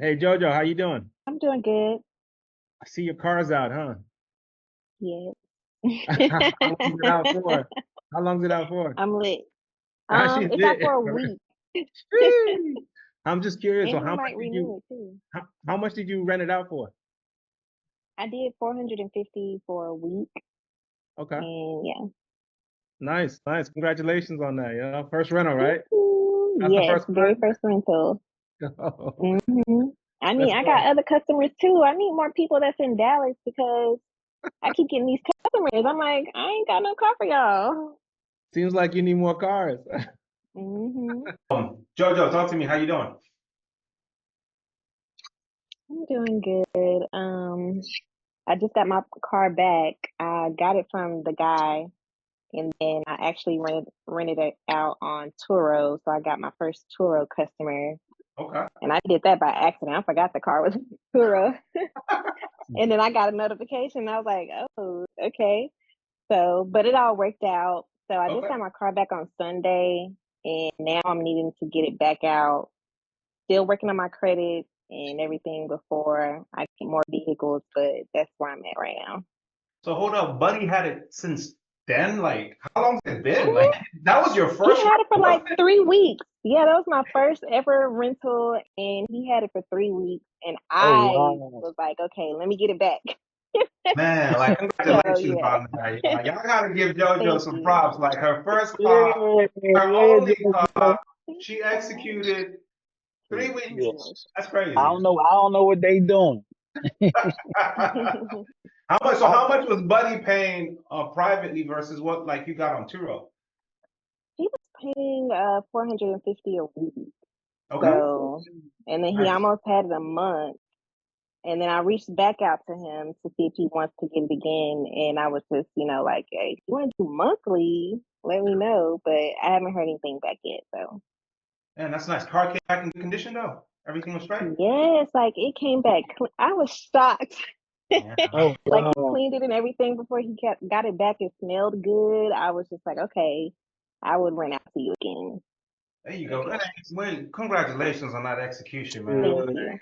Hey Jojo, how you doing? I'm doing good. I see your car's out, huh? Yes. How long's it out for? How long's it out for? I'm lit. She's It's out lit. for a week, Whee! I'm just curious. So and he how much might did you renew it too. how much did you rent it out for? I did 450 for a week, Okay. and yeah. Nice, nice. Congratulations on that. First rental, Thank right? you. That's the Yes, first very one? first rental. hmm Let's I got go. other customers too. I need more people that's in Dallas because I keep getting these customers. I'm like, I ain't got no car for y'all. Seems like you need more cars. hmm Jojo, talk to me. How you doing? I'm doing good. I just got my car back. I got it from the guy, and then I actually rented it out on Turo. So I got my first Turo customer, Okay. and I did that by accident. I forgot the car was Turo, and then I got a notification. I was like, oh, okay. So, but it all worked out. So I just Okay. got my car back on Sunday, and now I'm needing to get it back out. Still working on my credit and everything before I get more vehicles, but that's where I'm at right now. So hold up, Buddy had it since then? Like, how long's it been? Like, Mhm. that was your He first had it for rental, like wasn't it? 3 weeks. Yeah, that was my first ever rental, and he had it for 3 weeks. And Oh I wow. was like, okay, let me get it back. Man, like, So congratulations yeah, on that. Y'all gotta give JoJo thank some you. props. Like, her first car, Yeah, her yeah, only JoJo. car, Thank she you so much. executed 3 weeks. Yes. That's I crazy. don't know. I don't know what they doing. How much? So, I, how much was Buddy paying privately versus what like you got on Turo? He was paying 450 a week. Okay, So, and then he nice. almost had it a month. And then I reached back out to him to see if he wants to get it again. And I was just, like, hey, if you want to do monthly, let me know. But I haven't heard anything back yet. So, Man, that's nice. Car came back in good condition though. Everything was straight. yes, like it came back. I was shocked. Yeah. oh Like he wow. cleaned it and everything before he got it back. It smelled good. I was just like, okay, I would rent out to you again. There you go. Man, well, congratulations on that execution, man. Thank Yeah. you.